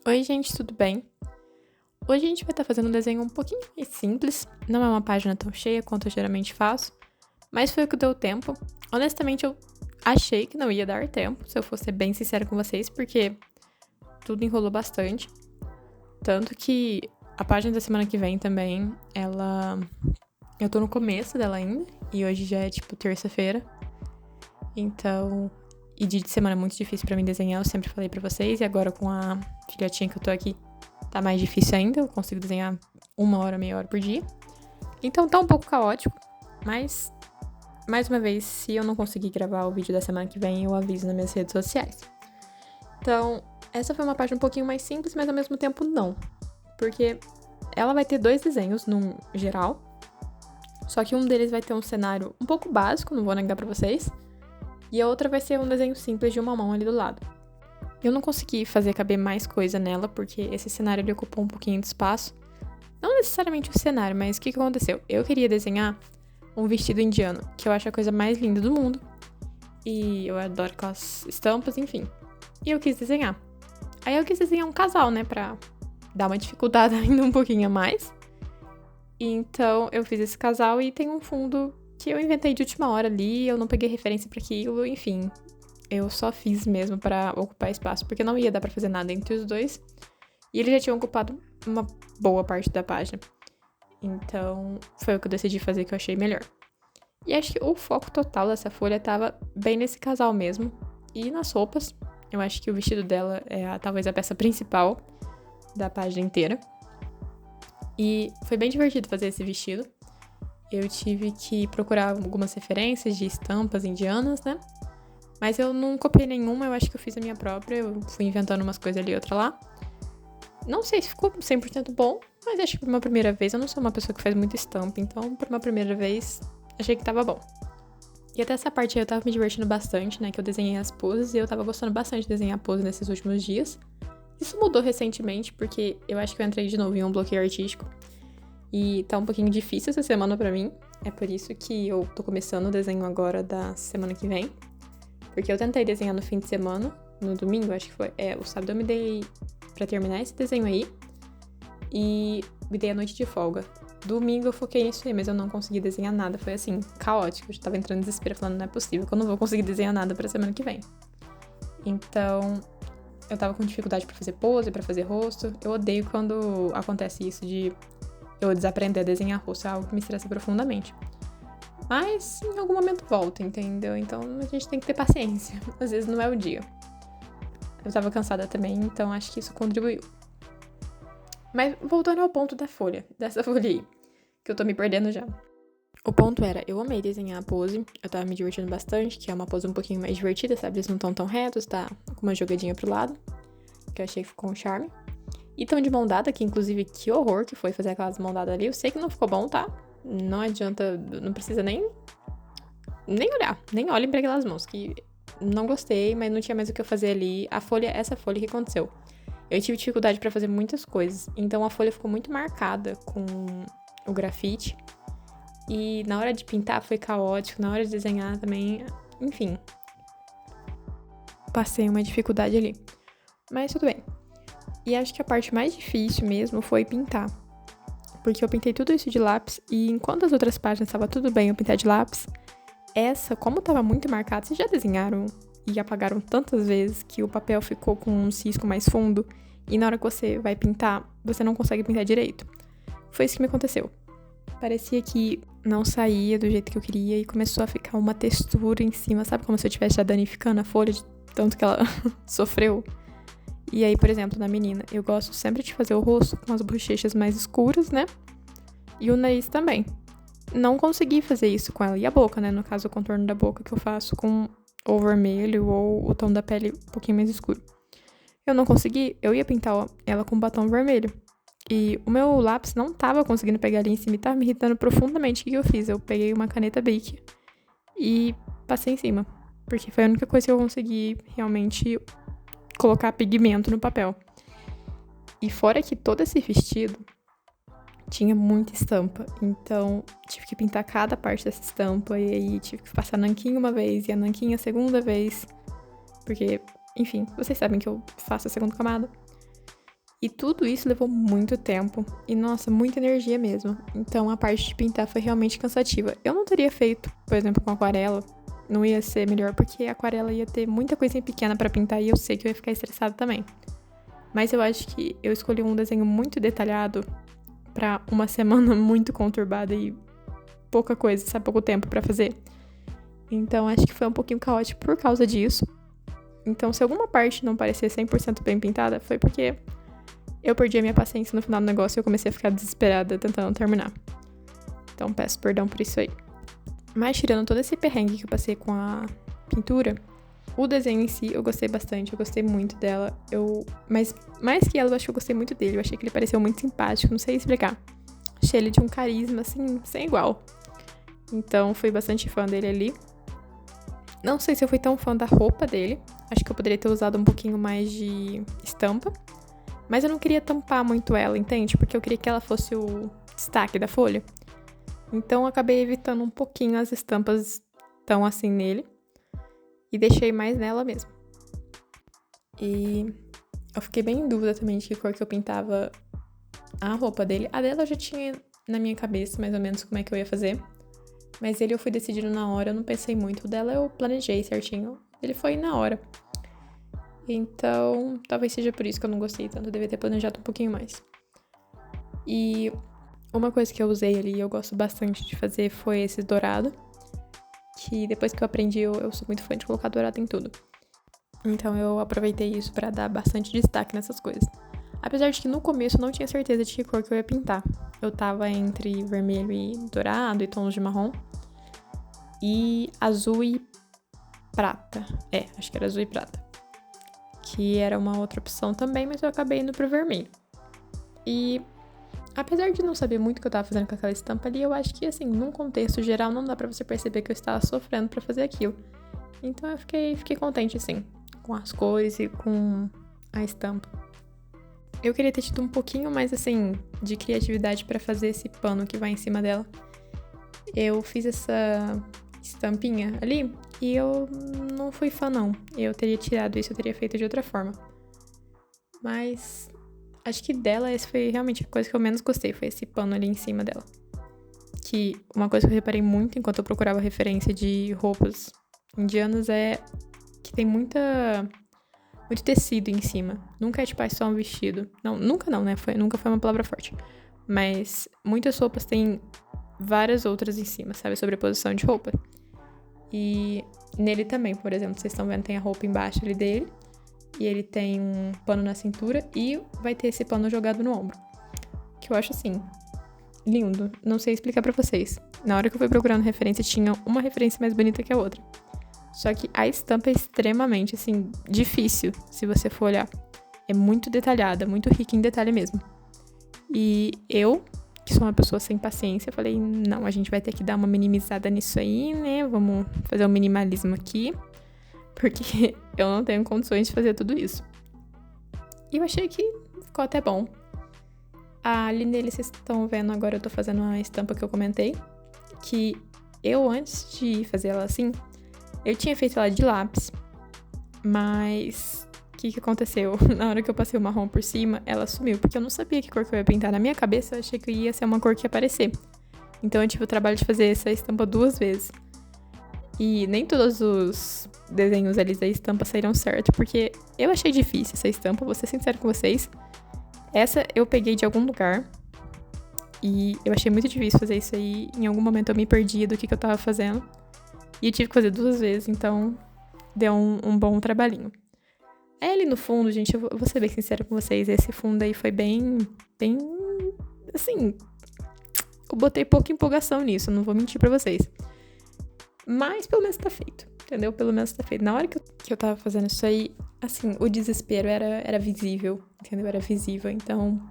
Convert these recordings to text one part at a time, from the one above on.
Oi, gente, tudo bem? Hoje a gente vai estar fazendo um desenho um pouquinho mais simples, não é uma página tão cheia quanto eu geralmente faço, mas foi o que deu tempo. Honestamente, eu achei que não ia dar tempo, se eu fosse ser bem sincera com vocês, porque tudo enrolou bastante. Tanto que a página da semana que vem também, eu tô no começo dela ainda, e hoje já é tipo terça-feira, então. E dia de semana é muito difícil pra mim desenhar, eu sempre falei pra vocês, e agora com a filhotinha que eu tô aqui, tá mais difícil ainda, eu consigo desenhar 1 hora, meia hora por dia. Então tá um pouco caótico, mas, mais uma vez, se eu não conseguir gravar o vídeo da semana que vem, eu aviso nas minhas redes sociais. Então, essa foi uma página um pouquinho mais simples, mas ao mesmo tempo não. Porque ela vai ter 2 desenhos no geral, só que um deles vai ter um cenário um pouco básico, não vou negar pra vocês, e a outra vai ser um desenho simples de uma mão ali do lado. Eu não consegui fazer caber mais coisa nela, porque esse cenário ele ocupou um pouquinho de espaço. Não necessariamente o cenário, mas o que aconteceu? Eu queria desenhar um vestido indiano, que eu acho a coisa mais linda do mundo. E eu adoro aquelas estampas, enfim. E eu quis desenhar. Aí eu quis desenhar um casal, né, pra dar uma dificuldade ainda um pouquinho a mais. Então eu fiz esse casal e tem um fundo que eu inventei de última hora ali, eu não peguei referência pra aquilo, enfim. Eu só fiz mesmo pra ocupar espaço, porque não ia dar pra fazer nada entre os dois. E eles já tinham ocupado uma boa parte da página. Então, foi o que eu decidi fazer que eu achei melhor. E acho que o foco total dessa folha tava bem nesse casal mesmo. E nas roupas. Eu acho que o vestido dela é talvez a peça principal da página inteira. E foi bem divertido fazer esse vestido. Eu tive que procurar algumas referências de estampas indianas, né? Mas eu não copiei nenhuma, eu acho que eu fiz a minha própria. Eu fui inventando umas coisas ali e outra lá. Não sei se ficou 100% bom, mas acho que por uma primeira vez, eu não sou uma pessoa que faz muito estampa, então por uma primeira vez, achei que tava bom. E até essa parte aí eu tava me divertindo bastante, né, que eu desenhei as poses e eu tava gostando bastante de desenhar pose nesses últimos dias. Isso mudou recentemente, porque eu acho que eu entrei de novo em um bloqueio artístico e tá um pouquinho difícil essa semana pra mim. É por isso que eu tô começando o desenho agora da semana que vem, porque eu tentei desenhar no fim de semana, no domingo, acho que foi. O sábado eu me dei pra terminar esse desenho aí. E me dei a noite de folga. Domingo eu foquei nisso aí, mas eu não consegui desenhar nada. Foi assim, caótico. Eu já tava entrando em desespero, falando, não é possível que eu não vou conseguir desenhar nada pra semana que vem. Então, eu tava com dificuldade pra fazer pose, pra fazer rosto. Eu odeio quando acontece isso de eu desaprender a desenhar rosto. É algo que me estressa profundamente. Mas, em algum momento volta, entendeu? Então, a gente tem que ter paciência. Às vezes não é o dia. Eu tava cansada também, então acho que isso contribuiu. Mas voltando ao ponto dessa folha aí, que eu tô me perdendo já. O ponto era, eu amei desenhar a pose, eu tava me divertindo bastante, que é uma pose um pouquinho mais divertida, sabe? Eles não estão tão retos, tá com uma jogadinha pro lado, que eu achei que ficou um charme. E tão de mão dada, que inclusive que horror que foi fazer aquelas mão dadas ali. Eu sei que não ficou bom, tá? Não adianta, não precisa nem olhar, nem olhem pra aquelas mãos, que não gostei, mas não tinha mais o que eu fazer ali. Essa folha que aconteceu. Eu tive dificuldade pra fazer muitas coisas, então a folha ficou muito marcada com o grafite. E na hora de pintar foi caótico, na hora de desenhar também, enfim. Passei uma dificuldade ali. Mas tudo bem. E acho que a parte mais difícil mesmo foi pintar. Porque eu pintei tudo isso de lápis e enquanto as outras páginas estava tudo bem eu pintar de lápis, essa, como estava muito marcada, vocês já desenharam e apagaram tantas vezes que o papel ficou com um cisco mais fundo e na hora que você vai pintar, você não consegue pintar direito. Foi isso que me aconteceu. Parecia que não saía do jeito que eu queria e começou a ficar uma textura em cima, sabe como se eu estivesse já danificando a folha de tanto que ela sofreu? E aí, por exemplo, na menina, eu gosto sempre de fazer o rosto com as bochechas mais escuras, né? E o nariz também. Não consegui fazer isso com ela. E a boca, né? No caso, o contorno da boca que eu faço com ou vermelho ou o tom da pele um pouquinho mais escuro. Eu não consegui, eu ia pintar ela com batom vermelho. E o meu lápis não tava conseguindo pegar ali em cima e tava me irritando profundamente. O que eu fiz? Eu peguei uma caneta Bic e passei em cima. Porque foi a única coisa que eu consegui realmente colocar pigmento no papel. E fora que todo esse vestido tinha muita estampa, então tive que pintar cada parte dessa estampa e aí tive que passar nanquim uma vez e a nanquim a segunda vez, porque, enfim, vocês sabem que eu faço a segunda camada. E tudo isso levou muito tempo e, nossa, muita energia mesmo. Então a parte de pintar foi realmente cansativa. Eu não teria feito, por exemplo, com aquarela. Não ia ser melhor porque a aquarela ia ter muita coisinha pequena pra pintar e eu sei que eu ia ficar estressada também. Mas eu acho que eu escolhi um desenho muito detalhado pra uma semana muito conturbada e pouca coisa, sabe? Pouco tempo pra fazer. Então acho que foi um pouquinho caótico por causa disso. Então se alguma parte não parecia 100% bem pintada, foi porque eu perdi a minha paciência no final do negócio e eu comecei a ficar desesperada tentando terminar. Então peço perdão por isso aí. Mas tirando todo esse perrengue que eu passei com a pintura, o desenho em si eu gostei bastante, eu gostei muito dela. Mas mais que ela, eu acho que eu gostei muito dele. Eu achei que ele pareceu muito simpático, não sei explicar. Achei ele de um carisma, assim, sem igual. Então fui bastante fã dele ali. Não sei se eu fui tão fã da roupa dele. Acho que eu poderia ter usado um pouquinho mais de estampa. Mas eu não queria tampar muito ela, entende? Porque eu queria que ela fosse o destaque da folha. Então eu acabei evitando um pouquinho as estampas tão assim nele. E deixei mais nela mesmo. E eu fiquei bem em dúvida também de que cor que eu pintava a roupa dele. A dela eu já tinha na minha cabeça mais ou menos como é que eu ia fazer. Mas ele eu fui decidindo na hora, eu não pensei muito. O dela eu planejei certinho. Ele foi na hora. Então, talvez seja por isso que eu não gostei tanto. Eu devia ter planejado um pouquinho mais. E uma coisa que eu usei ali e eu gosto bastante de fazer foi esse dourado. Que depois que eu aprendi, eu sou muito fã de colocar dourado em tudo. Então eu aproveitei isso pra dar bastante destaque nessas coisas. Apesar de que no começo eu não tinha certeza de que cor que eu ia pintar. Eu tava entre vermelho e dourado e tons de marrom. E azul e prata. Acho que era azul e prata. Que era uma outra opção também, mas eu acabei indo pro vermelho. E apesar de não saber muito o que eu tava fazendo com aquela estampa ali, eu acho que, assim, num contexto geral, não dá pra você perceber que eu estava sofrendo pra fazer aquilo. Então eu fiquei contente, assim, com as cores e com a estampa. Eu queria ter tido um pouquinho mais, assim, de criatividade pra fazer esse pano que vai em cima dela. Eu fiz essa estampinha ali e eu não fui fã, não. Eu teria tirado isso, eu teria feito de outra forma. Mas acho que dela, essa foi realmente a coisa que eu menos gostei, foi esse pano ali em cima dela. Que uma coisa que eu reparei muito enquanto eu procurava referência de roupas indianas é que tem muito tecido em cima. Nunca é tipo, só um vestido. Não, nunca não, né? Nunca foi uma palavra forte. Mas muitas roupas têm várias outras em cima, sabe? Sobreposição de roupa. E nele também, por exemplo, vocês estão vendo, tem a roupa embaixo ali dele. E ele tem um pano na cintura e vai ter esse pano jogado no ombro. Que eu acho, assim, lindo. Não sei explicar pra vocês. Na hora que eu fui procurando referência, tinha uma referência mais bonita que a outra. Só que a estampa é extremamente, assim, difícil, se você for olhar. É muito detalhada, muito rica em detalhe mesmo. E eu, que sou uma pessoa sem paciência, falei, não, a gente vai ter que dar uma minimizada nisso aí, né? Vamos fazer um minimalismo aqui, porque eu não tenho condições de fazer tudo isso. E eu achei que ficou até bom. Ali nele, vocês estão vendo agora, eu tô fazendo uma estampa que eu comentei, que eu, antes de fazer ela assim, eu tinha feito ela de lápis, mas o que aconteceu? Na hora que eu passei o marrom por cima, ela sumiu, porque eu não sabia que cor que eu ia pintar. Na minha cabeça, eu achei que ia ser uma cor que ia aparecer. Então eu tive o trabalho de fazer essa estampa 2 vezes. E nem todos os desenhos ali da estampa saíram certo, porque eu achei difícil essa estampa, vou ser sincero com vocês. Essa eu peguei de algum lugar e eu achei muito difícil fazer isso aí. Em algum momento eu me perdi do que eu tava fazendo. E eu tive que fazer 2 vezes, então deu um bom trabalhinho. Aí ali no fundo, gente, eu vou ser bem sincera com vocês, esse fundo aí foi bem, assim, eu botei pouca empolgação nisso, não vou mentir pra vocês. Mas pelo menos tá feito, entendeu? Pelo menos tá feito. Na hora que eu tava fazendo isso aí, assim, o desespero era visível, entendeu? Era visível, então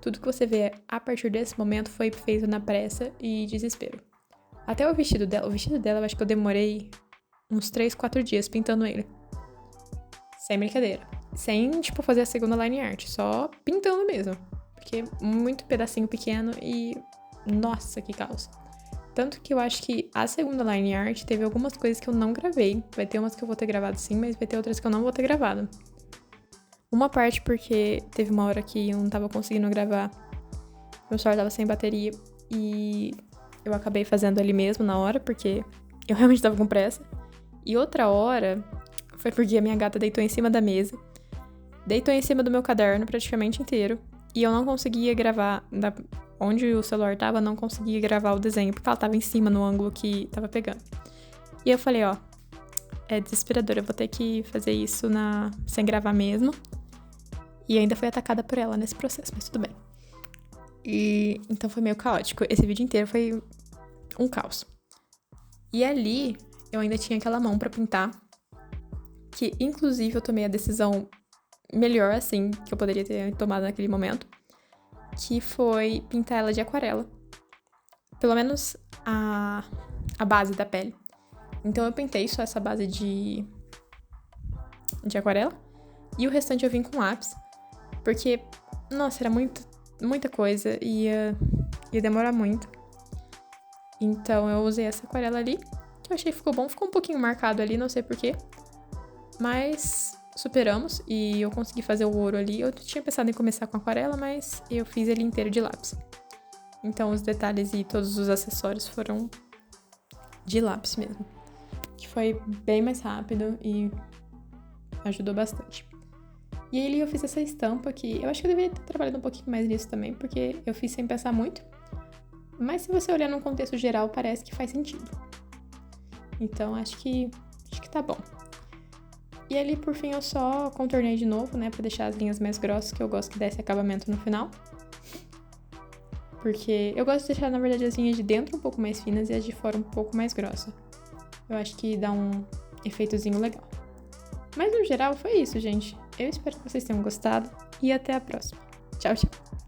tudo que você vê a partir desse momento foi feito na pressa e desespero. Até o vestido dela, eu acho que eu demorei uns 3, 4 dias pintando ele. Sem brincadeira. Sem, tipo, fazer a segunda line art, só pintando mesmo. Porque muito pedacinho pequeno e... nossa, que caos. Tanto que eu acho que a segunda line art teve algumas coisas que eu não gravei. Vai ter umas que eu vou ter gravado sim, mas vai ter outras que eu não vou ter gravado. Uma parte porque teve uma hora que eu não tava conseguindo gravar, meu celular tava sem bateria e eu acabei fazendo ali mesmo na hora, porque eu realmente tava com pressa. E outra hora foi porque a minha gata deitou em cima da mesa, deitou em cima do meu caderno praticamente inteiro, e eu não conseguia gravar, onde o celular tava, não conseguia gravar o desenho, porque ela tava em cima no ângulo que tava pegando. E eu falei, ó, é desesperador, eu vou ter que fazer isso sem gravar mesmo. E ainda fui atacada por ela nesse processo, mas tudo bem. E então foi meio caótico. Esse vídeo inteiro foi um caos. E ali, eu ainda tinha aquela mão pra pintar, que inclusive eu tomei a decisão melhor, assim, que eu poderia ter tomado naquele momento, que foi pintar ela de aquarela. Pelo menos a base da pele. Então eu pintei só essa base de aquarela, e o restante eu vim com lápis, porque, nossa, era muita coisa, ia demorar muito. Então eu usei essa aquarela ali, que eu achei que ficou bom, ficou um pouquinho marcado ali, não sei porquê, mas superamos e eu consegui fazer o ouro ali. Eu tinha pensado em começar com aquarela, mas eu fiz ele inteiro de lápis. Então os detalhes e todos os acessórios foram de lápis mesmo, que foi bem mais rápido e ajudou bastante. E aí eu fiz essa estampa que eu acho que eu deveria ter trabalhado um pouquinho mais nisso também, porque eu fiz sem pensar muito. Mas se você olhar num contexto geral, parece que faz sentido. Então acho que tá bom. E ali por fim eu só contornei de novo, né, pra deixar as linhas mais grossas, que eu gosto que desse acabamento no final. Porque eu gosto de deixar, na verdade, as linhas de dentro um pouco mais finas e as de fora um pouco mais grossas. Eu acho que dá um efeitozinho legal. Mas no geral foi isso, gente. Eu espero que vocês tenham gostado e até a próxima. Tchau, tchau!